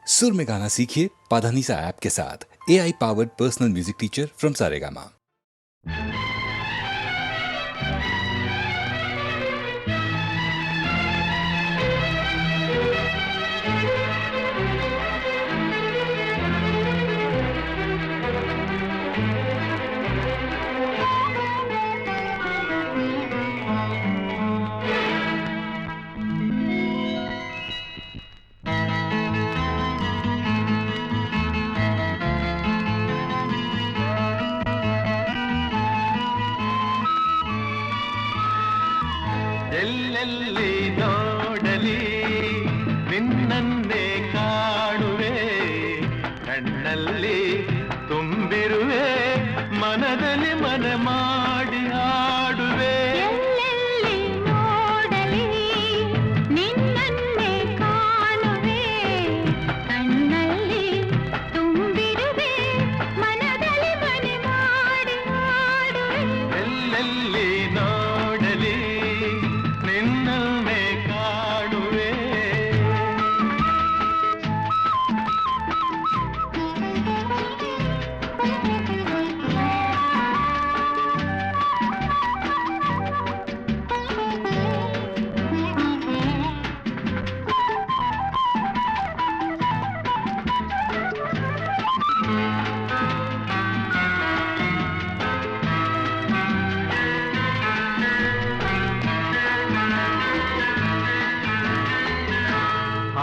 सुर में गाना सीखिए पाधानीसा ऐप के साथ। AI powered personal music teacher from Saregama. ಎಲ್ಲೆಲ್ಲಿ ನೋಡಲಿ ನಿನ್ನನ್ನೇ ಕಾಣುವೆ, ಕಣ್ಣಲ್ಲಿ ತುಂಬಿರುವೆ, ಮನದಲ್ಲಿ ಮನ ಮಾಡಿ ಆಡುವೆ. ಎಲ್ಲೆಲ್ಲಿ ನೋಡಲಿ ನಿನ್ನನ್ನೇ ಕಾಣುವೆ, ಕಣ್ಣಲ್ಲಿ ತುಂಬಿರುವೆ, ಮನದಲ್ಲಿ ಮನ ಮಾಡಿ ಆಡುವೆ. ಎಲ್ಲೆಲ್ಲಿ ನೋಡಲಿ ನಿನ್ನನ್ನೇ ಕಾಣುವೆ.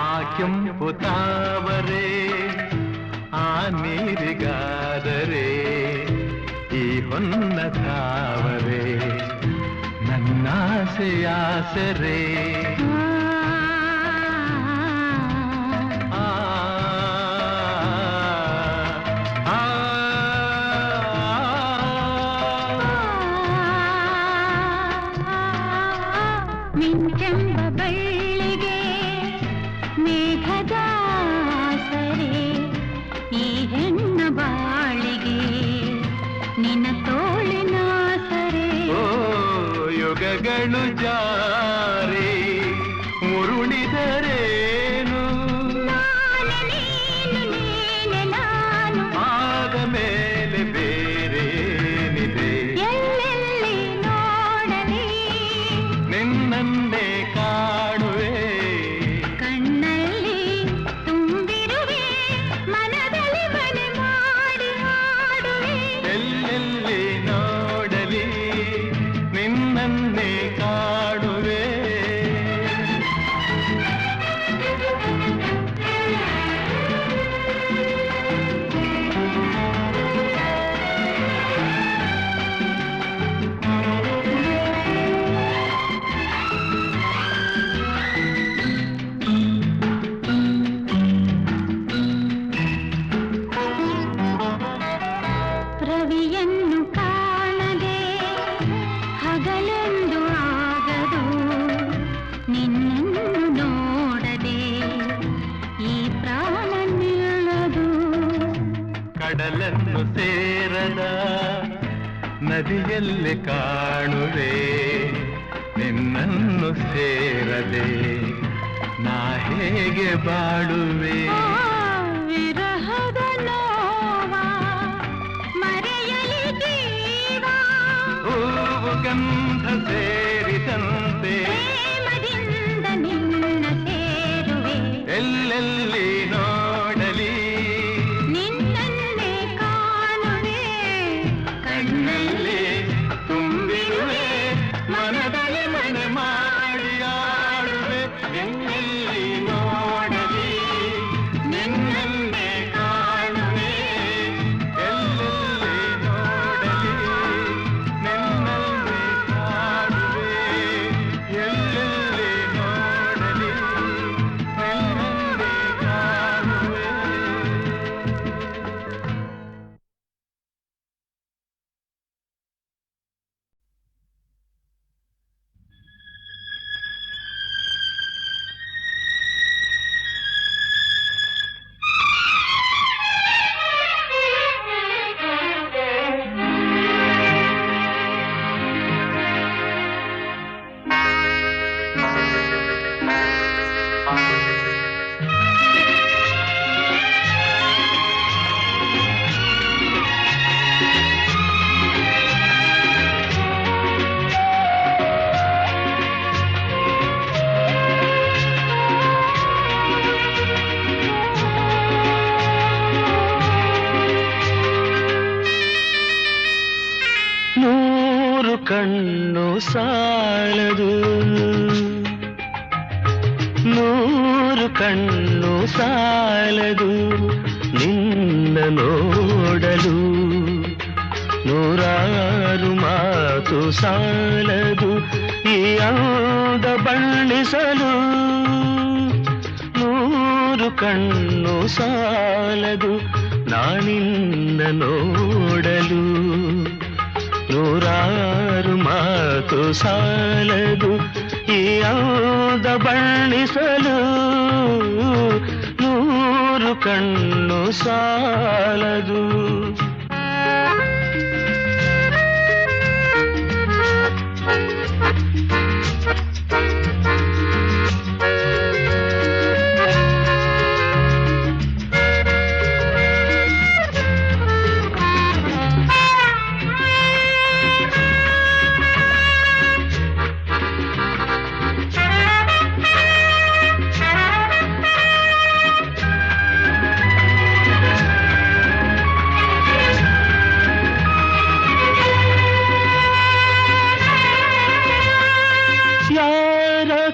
ಆ ಕೆಂಪು ತಾವರೆ ಆ ನೀರಿಗಾದರೆ, ಈ ಹೊನ್ನ ತಾವರೆ ನನ್ನಾಸೆಯಾಸರೆ. ಆ, ಆ, ಮಿಂಚೆಂಬ ಬಳ್ಳಿಗೆ ಮೇಘದ ಆಸರೆ, ಈ ಹೆಣ್ಣ ಬಾಳಿಗೆ ನಿನ್ನ ತೋಳಿನ ಸರೆ. ಓ ಯುಗಗಳು ಜಾರಿ ಉರುಳಿದರೇನು, ನಾನು ನೀನು ನೀನೆ ನಾನು, ಆದ ಮೇಲೆ ಬೇರೇನಿದೆ. ಎಲ್ಲೆಲ್ಲಿ ನೋಡಲಿ ನಿನ್ನನ್ನೇ ಕಾಣುವೆ, ಕಣ್ಣಲ್ಲಿ ತುಂಬಿರುವೆ, ಮನದಲ್ಲಿ ಮನೆ ಮಾಡಿ ಆಡುವೆ. ಎಲ್ಲೆಲ್ಲಿ ನೋಡಲಿ ನಿನ್ನನ್ನೇ ಕಾಣುವೆ. ರವಿಯನ್ನು ಕಾಣದೆ ಹಗಲೆಂದು ಆಗದು, ನಿನ್ನನ್ನು ನೋಡದೆ ಈ ಪ್ರಾಣ ನಿಲ್ಲದು. ಕಡಲನ್ನು ಸೇರದ ನದಿಯಲ್ಲಿ ಕಾಣುವೆ, ನಿನ್ನನ್ನು ಸೇರದೆ ನಾ ಹೇಗೆ ಬಾಳುವೆ. ಆ ವಿರಹದ ನೋವ ಮರೆಯಲಿ ಜೀವ, ಹೂವು ಗಂಧ ಸೇರಿದಂತೆ ಪ್ರೇಮದಿಂದ ನಿನ್ನ ಸೇರುವೆ. ಎಲ್ಲೆಲ್ಲಿ ನೋಡಲಿ ನಿನ್ನನ್ನೇ ಕಾಣುವೆ, ಕಣ್ಣಲ್ಲಿ ತುಂಬಿರುವೆ, ಮನದಲ್ಲಿ ಮನ ಮಾಡಿ ಆಡುವೆ. ಎಲ್ಲೆಲ್ಲಿ ನೋಡಲಿ ನಿನ್ನನ್ನೇ ಕಾಣುವೆ, ಎಲ್ಲೆಲ್ಲಿ ನೋಡಲಿ ನಿನ್ನನ್ನೇ ಕಾಣುವೆ, ಎಲ್ಲೆಲ್ಲಿ ನೋಡಲಿ ನಿನ್ನನ್ನೇ ಕಣ್ಣು ಸಾಲದು, 100 ಕಣ್ಣು ಸಾಲದು ನಿನ್ನ ನೋಡಲು, 100 ಮಾತು ಸಾಲದು ಈ ಅಂದ ಬಣ್ಣಿಸಲು, 100 ಕಣ್ಣು ಸಾಲದು ನಾನಿನ್ನ ನೋಡಲು, 100 ಮಾತು ಸಾಲದು ಈ ಅಂದ ಬಣ್ಣಿಸಲು, 100 ಕಣ್ಣು ಸಾಲದು.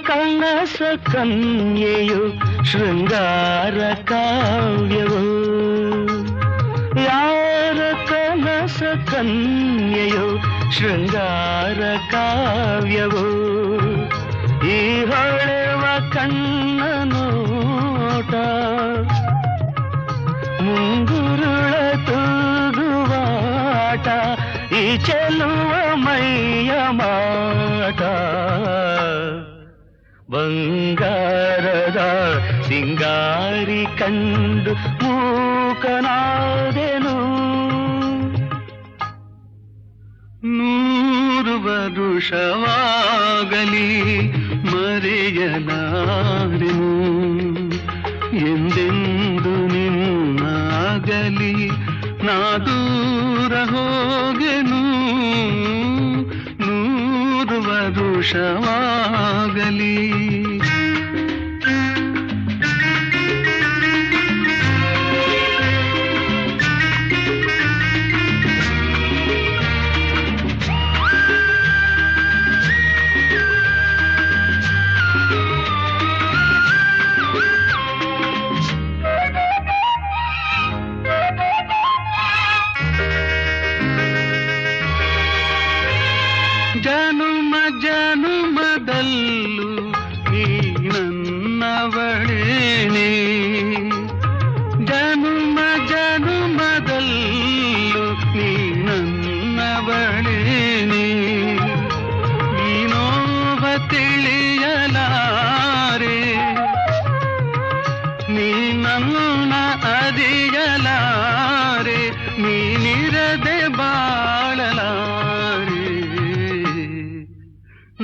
ಕನಸ ಕನ್ಯೆಯು ಶೃಂಗಾರ ಕಾವ್ಯವು, ಯಾರ ಕನಸ ಕನ್ಯೆಯು ಶೃಂಗಾರ ಕಾವ್ಯವು, ಈ ಹೊಳೆವ ಕಣ್ಣ ನೋಟ ಮುಂಗುರುಳ ತೂಗುವಾಟ, ಈ ಚೆಲುವ ಮೈಯ ಮಾಟ, ಬಂಗಾರದ ಸಿಂಗಾರಿ ಕಂಡು ಮೂಕನಾದೆನು, 100 ವರುಷವಾಗಲಿ ಮರೆಯಲಾರೆನು, ಎಂದೆಂದು ನಿನ್ನಾಗಲಿ ನಾ ದೂರ ಹೋಗೆನು, 100 ವರುಷವಾಗಲಿ. ಜನುಮ ಜನುಮದಲ್ಲೂ ನೀ ನನ್ನವಳೇನೆ, ಜನುಮ ಜನುಮದಲ್ಲೂ ನೀ ನನ್ನವಳೇನೆ, ಈ ನೋವ ತಿಳಿಯಲಾರೆ, ನೀ ನನ್ನ ಅರಿಯಲಾರೆ, ನೀನಿರದೆ ಬಾಳಲಾರೆ,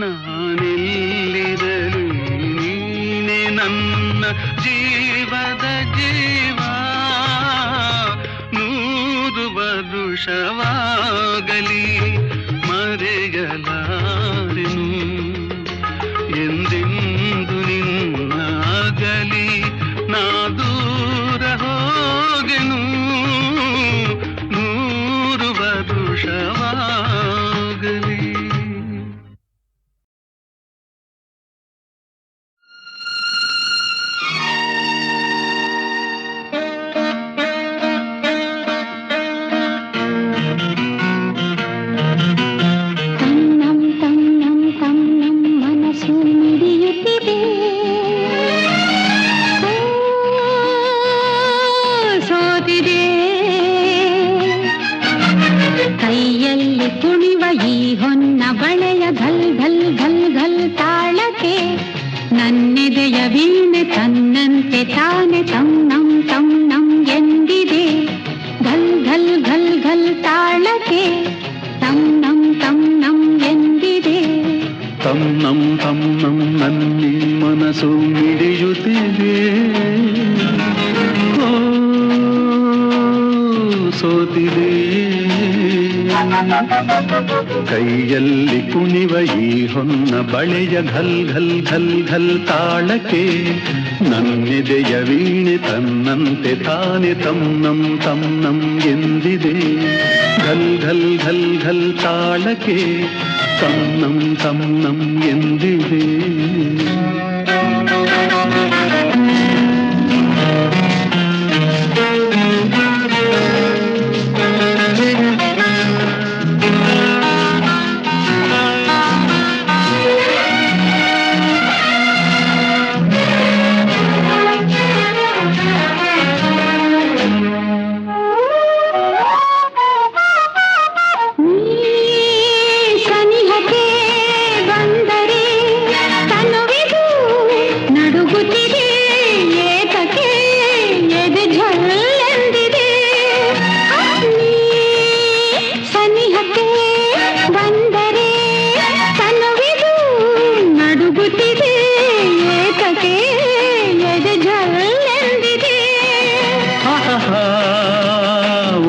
ನಾನೆಲ್ಲಿರಲು ನೀನೆ ನನ್ನ ಜೀವದ ಜೀವ, 100 ವರುಷವಾಗಲಿ ಮರೆಯಲಾರೆನು, ಎಂದೆಂದು ನಿನ್ನಾಗಲಿ ನಾ ದೂರ ಹೋಗೆನು, 100 ವರುಷವಾಗಲಿ. ಕೈಯಲ್ಲಿ ಕುಣಿವ ಈ ಹೊನ್ನ ಬಳೆಯ ಘಲ್ ಘಲ್ ಘಲ್ ಘಲ್ ತಾಳಕ್ಕೆ, ನನ್ನೆದೆಯ ವೀಣೆ ತನ್ನಂತೆ ತಾನೆ ತಂ ನಂ ಎಂದಿದೆ, ಘಲ್ ಘಲ್ ಘಲ್ ಘಲ್ ತಾಳಕ್ಕೆ ತಂ ನಂ ಎಂದಿದೆ, ತಂ ನಂ ನನ್ನಿ ಮನಸ್ಸು ಮಿಡಿಯುತ್ತಿದೆ, ಓ ಸೋತಿದೆ ಕೈಯಲ್ಲಿ ಕುಣಿವ ಈ ಹೊನ್ನ ಬಳೆಯ ಘಲ್ ಘಲ್ ಘಲ್ ಘಲ್ ತಾಳಕ್ಕೆ ನನ್ನೆದೆಯ ವೀಣೆ ತನ್ನಂತೆ ತಾನೆ ತನ್ನಂ ತನ್ನಂ ಎಂದಿದೆ. ಘಲ್ ಘಲ್ ಘಲ್ ಘಲ್ ತಾಳಕ್ಕೆ ತನ್ನಂ ತನ್ನಂ ಎಂದಿದೆ.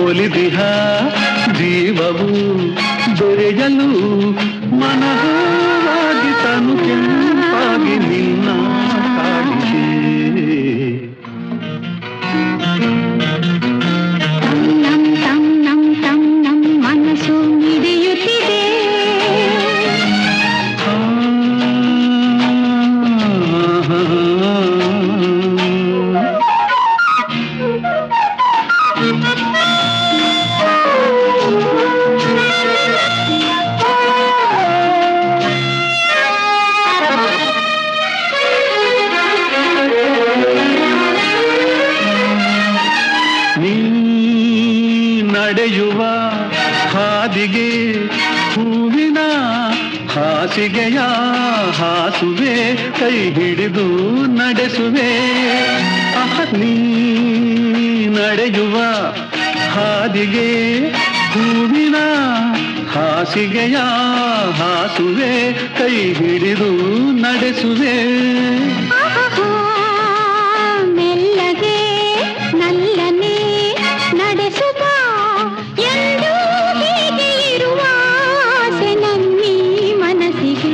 ಒಲಿದಿಹ ಜೀವವು ದೊರೆಯಲು ಮನವಾಗಿ ತನು ಕೆಂಪಾಗಿ ನಿನ್ನ ಕಾಡಿದೆ. ತನ್ನಂ ತನ್ನಂ ತನ್ನಂ ಮನಸ್ಸು ಮಿಡಿಯುತ್ತಿದೆ. ನಡೆಯುವ ಹಾದಿಗೆ ಹೂವಿನ ಹಾಸಿಗೆಯ ಹಾಸುವೆ ಕೈ ಹಿಡಿದು ನಡೆಸುವೆ. ನೀ ನಡೆಯುವ ಹಾದಿಗೆ ಹೂವಿನ ಹಾಸಿಗೆಯ ಹಾಸುವೆ ಕೈ ಹಿಡಿದು ನಡೆಸುವೆ. ಮೆಲ್ಲಗೆ ನಲ್ಲನೆ ನಡೆಸುತ್ತ ಎಂದು ಹೀಗೆ ಇರುವ ಆಸೆ ನನ್ನೀ ಮನಸ್ಸಿಗೆ.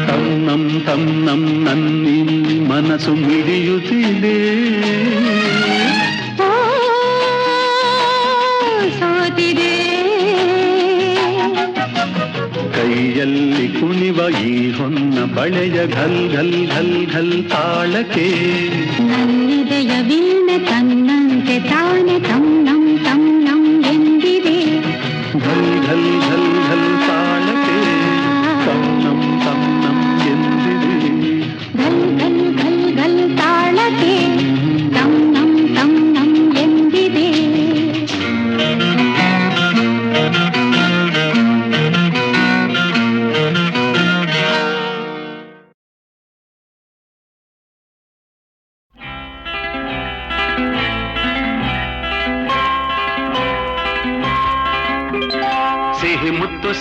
ತನ್ನಂ ತನ್ನಂ ನನ್ನಿ ಮನಸ್ಸು ಮಿಡಿಯುತ್ತಿದೆ. ಸೋತಿದೆ ಕೈಯಲ್ಲಿ ಕುಣಿವ ಈ ಹೊನ್ನ ಬಳೆಯ ಘಲ್ ಘಲ್ ಘಲ್ ಘಲ್ ತಾಳಕ್ಕೆ ನನ್ನಿದೆಯ ವೀಣೆ ತನ್ನಂತೆ ತಾನೆ ತನ್ನಂ ತನ್ನಂ ಎಂದಿದೆ. ಘಲ್ ಘಲ್ ಘಲ್ ಘಲ್ ತಾಳಕ್ಕೆ ತನ್ನಂ ತನ್ನಂ ಎಂದಿದೆ. ಘಲ್ ಘಲ್ ಘಲ್ ಘಲ್ ತಾಳಕ್ಕೆ ತನ್ನಂ ತನ್ನಂ ಎಂದಿದೆ.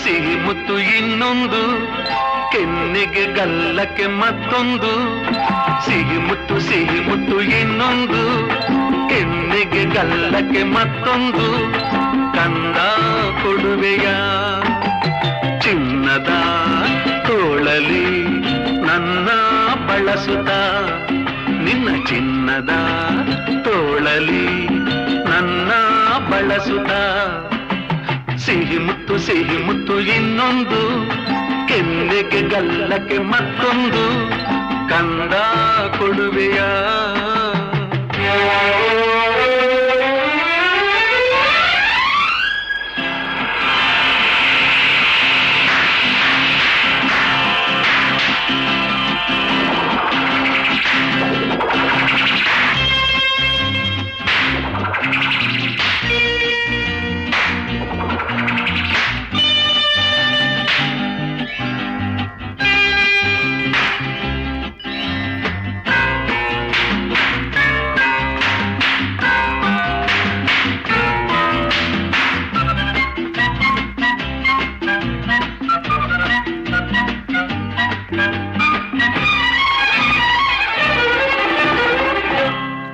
ಸಿಹಿ ಮುತ್ತು ಇನ್ನೊಂದು ಕೆನ್ನೆಗೆ ಗಲ್ಲಕ್ಕೆ ಮತ್ತೊಂದು. ಸಿಹಿ ಮುತ್ತು ಇನ್ನೊಂದು ಕೆನ್ನೆಗೆ ಗಲ್ಲಕ್ಕೆ ಮತ್ತೊಂದು. ಕಂದ ಕೊಡುವೆಯ ಚಿನ್ನದ ತೋಳಲಿ ನನ್ನ ಬಳಸುತ್ತ ನಿನ್ನ ಚಿನ್ನದ ತೋಳಲಿ ನನ್ನ ಬಳಸುತ್ತ. ಸಿಹಿ ಮುತ್ತು ಇನ್ನೊಂದು ಕೆನ್ನೆಗೆ ಗಲ್ಲಕ್ಕೆ ಮತ್ತೊಂದು. ಕಂದ ಕೊಡುವೆಯ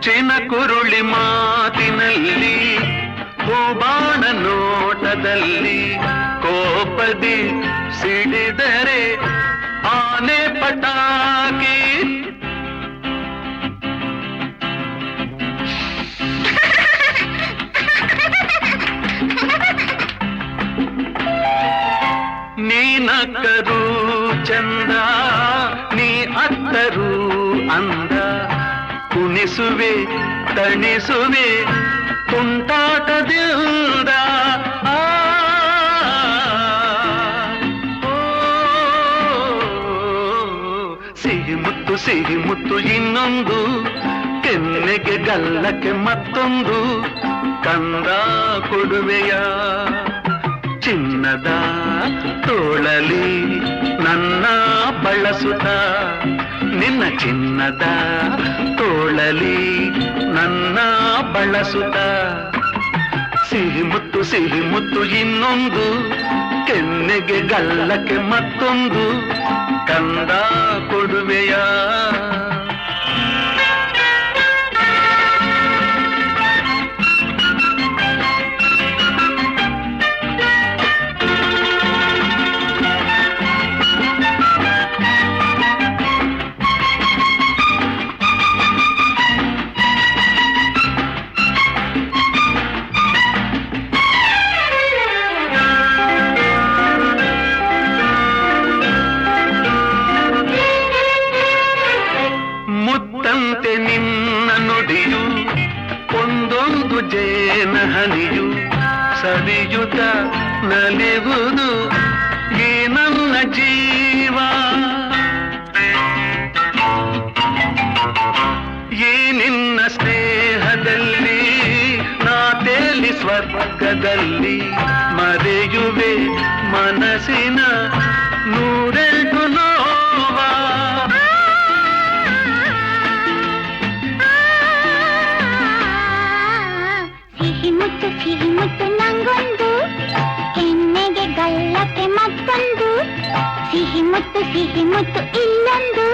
ಮಿಂಚಿನ ಕುರುಳಿ ಮಾತಿನಲ್ಲಿ ಹೂಬಾಣ ನೋಟದಲ್ಲಿ ಕೋಪದಿ ಸಿಡಿದರೆ ಆನೆ ಪಟಾಕಿ ನೀನಕ್ಕರೂ ಚಂದ ನೀ ಅತ್ತರೂ ಅಂದ ಕುಣಿಸುವೆ ತಣಿಸುವೆ ತುಂಟಾಟದಿಂದ ಸಿಹಿ ಮುತ್ತು ಇನ್ನೊಂದು ಕೆನ್ನೆಗೆ ಗಲ್ಲಕ್ಕೆ ಮತ್ತೊಂದು ಕಂದ ಕೊಡುವೆಯ ಚಿನ್ನದ ತೋಳಲಿ ನನ್ನ ಬಳಸುತ್ತ ನಿನ್ನ ಚಿನ್ನದ ತೋಳಲಿ ನನ್ನ ಬಳಸುತ್ತ ಸಿಹಿ ಮುತ್ತು ಇನ್ನೊಂದು ಕೆನ್ನೆಗೆ ಗಲ್ಲಕ್ಕೆ ಮತ್ತೊಂದು ಕಂದ ಕೊಡುವೆಯ ಮುತ್ತಂತೆ ನಿನ್ನ ನುಡಿಯು ಒಂದೊಂದು ಜೇನ ಹನಿಯು ಸವಿಯುತ ನಲಿವುದು ಈ ನನ್ನ ಜೀವ ಈ ನಿನ್ನ ಸ್ನೇಹದಲ್ಲಿ ನಾ ತೇಲಿ ಸ್ವರ್ಗದಲ್ಲಿ ಮರೆಯುವೆ ಮನಸ್ಸಿನ ನೂರೆಂಟು ನೋವ ಸಿಹಿ ಮುತ್ತು ನಂಗೊಂದು ಕೆನ್ನೆಗೆ ಗಲ್ಲಕ್ಕೆ ಮತ್ತೊಂದು ಸಿಹಿ ಮುತ್ತು ಇಲ್ಲೊಂದು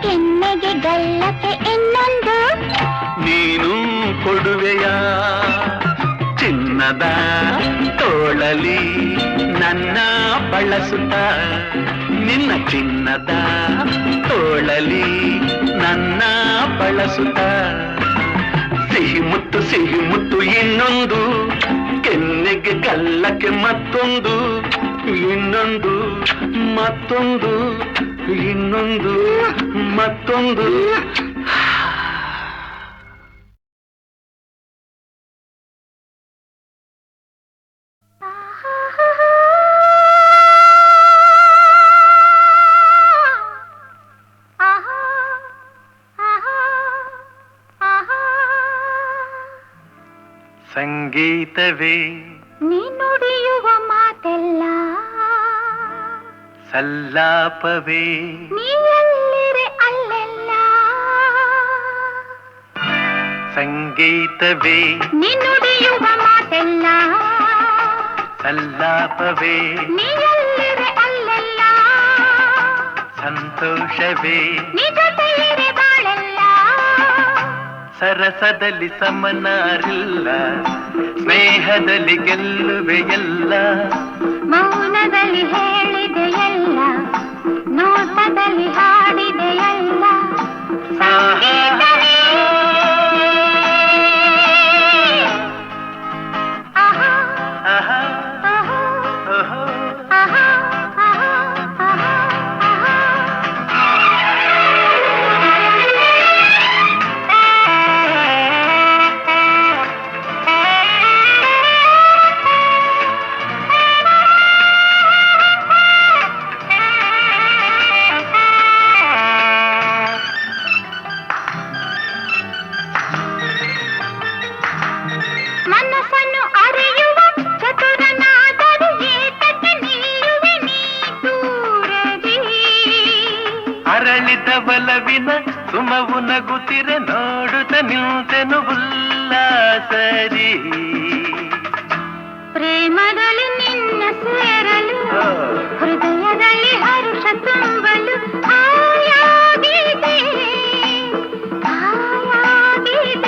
ಕೆನ್ನೆಗೆ ಗಲ್ಲಕ್ಕೆ ಇನ್ನೊಂದು ನೀನು ಕೊಡುವೆಯ ಚಿನ್ನದ ತೋಳಲಿ ನನ್ನ ಬಳಸುತ್ತ ನಿನ್ನ ಚಿನ್ನದ ತೋಳಲಿ ನನ್ನ ಬಳಸುತ್ತ ಸಿಹಿ ಮುತ್ತು ಇನ್ನೊಂದು ಕೆನ್ನೆಗೆ ಗಲ್ಲಕ್ಕೆ ಮತ್ತೊಂದು ಇನ್ನೊಂದು ಮತ್ತೊಂದು ಇನ್ನೊಂದು ಮತ್ತೊಂದು ಸಂಗೀತವೇ ನೀ ನುಡಿಯುವ ಮಾತೆಲ್ಲ ಸಲ್ಲಾಪವೇ ನೀ ಎಲ್ಲಿರೆ ಅಲ್ಲೆಲ್ಲ ಸಂಗೀತವೇ ನೀ ನುಡಿಯುವ ಮಾತೆಲ್ಲ ಸಲ್ಲಾಪವೇ ನೀ ಎಲ್ಲಿರೆ ಅಲ್ಲೆಲ್ಲ ಸಂತೋಷವೇ ನೀ ಜೊತೆಯಿರೆ ಬಾಳೆಲ್ಲ ಸರಸದಲ್ಲಿ ಸಮನಾರಿಲ್ಲ ಸ್ನೇಹದಲ್ಲಿ ಗೆಲ್ಲುವೆ ಎಲ್ಲ ಮೌನದಲ್ಲಿ ಹೇಳಿದೆ ಎಲ್ಲ ನೋಟದಲ್ಲಿ ಹಾಡಿದೆ ಎಲ್ಲ ಸಂಗೀತವೇ ಆಹಾ ಆಹಾ ಆಹಾ ಓಹೋ ಆಹಾ ಆಹಾ ಆಹಾ ಮನಸ್ಸನ್ನು ಅರಿಯುವ ಚತುರನಾದರೂ ಏತಕ್ಕೆ ನಿಲ್ಲುವೆ ನೀ ದೂರದಿ ಅರಳಿದ ಬಲವಿನ ಸುಮವು ನಗುತ್ತಿರೆ ನೋಡುತ್ತ ನಿಂತೆನು ಉಲ್ಲಾಸರಿ ಪ್ರೇಮದಲ್ಲಿ ನಿನ್ನ ಸೇರಲು ಹೃದಯದಲ್ಲಿ ಹರುಷ ತುಂಬಲು ಆಯಾಗಿದೆ ಆಯಾಗಿದೆ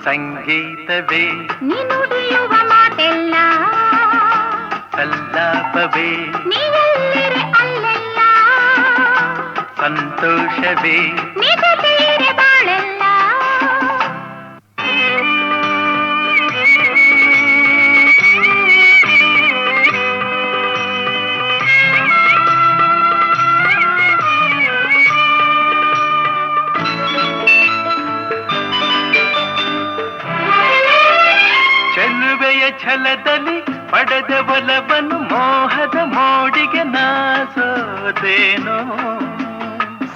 ಸಂಗೀತವೇ ನೀ ನುಡಿಯುವ ಮಾತೆಲ್ಲ ಸಲ್ಲಾಪವೇ ನೀ ಎಲ್ಲಿರೆ ಅಲ್ಲೆಲ್ಲ ಸಂತೋಷವೇ ನೀ ಜೊತೆಯಿರೆ ಬಾಳೆಲ್ಲ ಚೆಲುವೆಯ ಛಲದಲ್ಲಿ ಪಡೆದ ಒಲವನ್ನು ಮೋಹದ ಮೋಡಿಗೆ ನಾಸೋದೇನೋ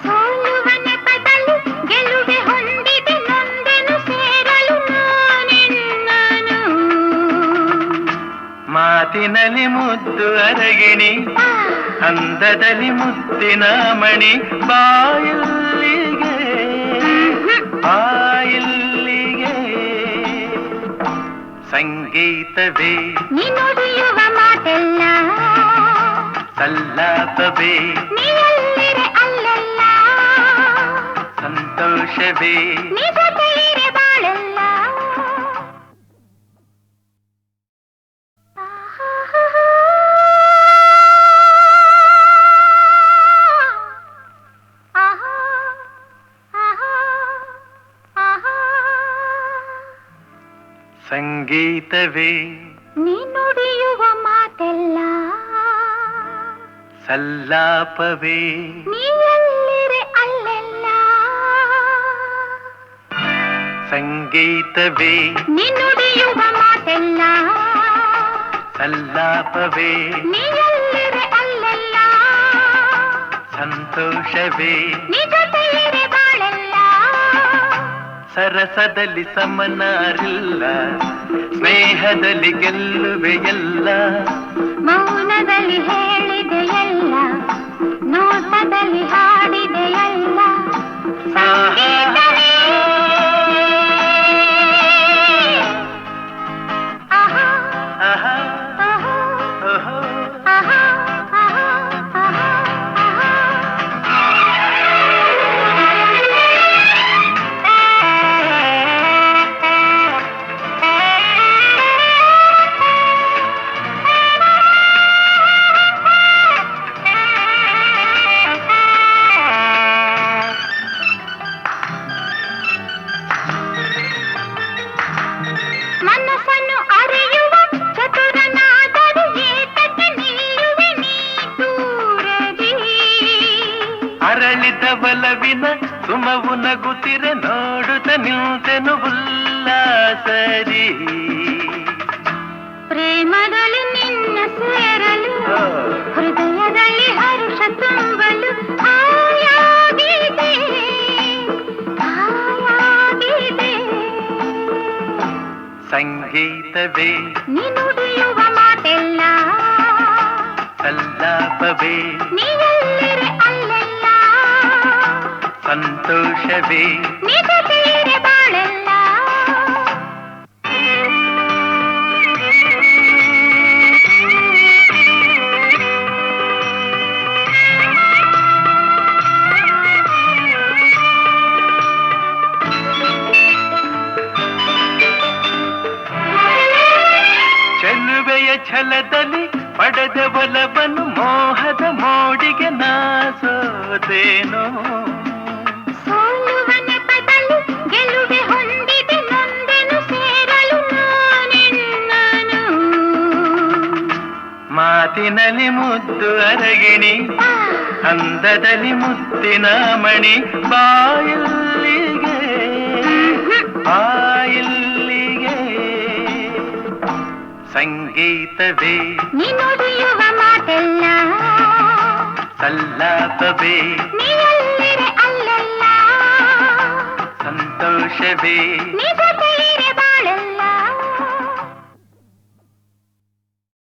ಸೋಲುವ ನೆಪದಲ್ಲಿ ಗೆಲುವೆ ಹೊಂದಿದೆ ನೊಂದೆನು ಸೇರಲು ನಾನೆನ್ನನು ಮಾತಿನಲ್ಲಿ ಮುದ್ದು ಅರಗಿಣಿ ಅಂದದಲ್ಲಿ ಮುತ್ತಿನ ಮಣಿ ಬಾಯಿಲ್ಲಿಗೆ ಬಾಯಿಲ್ಲಿಗೆ ಸಂಗೀತವೇ ನೀ ನುಡಿಯುವ ಮಾತೆಲ್ಲ ಸಲ್ಲಾಪವೇ ನೀ ಎಲ್ಲಿರೆ ಅಲ್ಲೆಲ್ಲ ಸಂತೋಷವೇ ನೀ ಜೊತೆಯಿರೆ ಬಾಳೆಲ್ಲ ಆಹಾ ಆಹಾ ಆಹಾ ಸಂಗೀತವೇ ನೀ ನುಡಿಯುವ ಮಾತೆಲ್ಲ ಸಲ್ಲಾಪವೇ ನೀ ಎಲ್ಲಿರೆ ಅಲ್ಲೆಲ್ಲ ಸಂಗೀತವೇ ನೀ ನುಡಿಯುವ ಮಾತೆಲ್ಲ ಸಲ್ಲಾಪವೇ ನೀ ಎಲ್ಲಿರೆ ಅಲ್ಲೆಲ್ಲ ಸಂತೋಷವೇ ನೀ ಜೊತೆಯಿರೆ ಬಾಳೆಲ್ಲ ಸರಸದಲ್ಲಿ ಸಮನಾರಿಲ್ಲ ಸ್ನೇಹದಲ್ಲಿ ಗೆಲ್ಲುವೆ ಎಲ್ಲ ಮೌನದಲ್ಲಿ ಹೇಳಿದೆಯಲ್ಲ ನೋಟದಲ್ಲಿ ಹಾಡಿದೆಯಲ್ಲ ಸಂಗೀತವೇ ಆಹಾ ಆಹಾ, ಆಹಾ ಓಹೋ. ಆಹಾ ಆಹಾ ಆಹಾ ಮನಸ್ಸನ್ನು ಅರಿಯುವ ಚತುರನಾದರೂ ಏತಕ್ಕೆ ನಿಲ್ಲುವೆ ನೀ ದೂರದಿ ಅರಳಿದ ಬಲವಿನ ಸುಮವು ನಗುತ್ತಿರೆ ನೋಡುತ್ತ ನಿಂತೆನು ಉಲ್ಲಾಸರಿ ಪ್ರೇಮದಲ್ಲಿ ನಿನ್ನ ಸೇರಲು ಹೃದಯದಲ್ಲಿ ಹರುಷ ತುಂಬಲು ಹಾಯಾಗಿದೆ ಹಾಯಾಗಿದೆ ಸಂಗೀತವೇ ನೀ ನುಡಿಯುವ ಮಾತೆಲ್ಲ ಸಲ್ಲಾಪವೇ ನೀ ಎಲ್ಲಿರೆ ಅಲ್ಲೆಲ್ಲ ಸಂತೋಷವೇ ನೀ ಜೊತೆಯಿರೆ ಬಾಳೆಲ್ಲ ಚೆಲುವೆಯ ಛಲದಲ್ಲಿ ಪಡೆದ ಒಲವನ್ನು ಮೋಹದ ಮೋಡಿಗೆ ನಾಸೋದೇನೋ ಸೋಲುವ ನೆಪದಲ್ಲಿ ಗೆಲುವೆ ಹೊಂದಿದೆ ನೊಂದೆನು ಸೇರಲು ನಾನೆನ್ನನು ಮಾತಿನಲ್ಲಿ ಮುದ್ದು ಅರಗಿಣಿ ಅಂದದಲ್ಲಿ ಮುತ್ತಿನ ಮಣಿ ಬಾಯಿಲ್ಲಿಗೆ ಬಾಯಿಲ್ಲಿಗೆ ಸಂಗೀತವೇ ನೀ ನುಡಿಯುವ ಮಾತೆಲ್ಲ ಸಲ್ಲಾಪವೇ ನೀ ಎಲ್ಲಿರೆ ಅಲ್ಲೆಲ್ಲ ಸಂತೋಷವೇ ನೀ ಜೊತೆ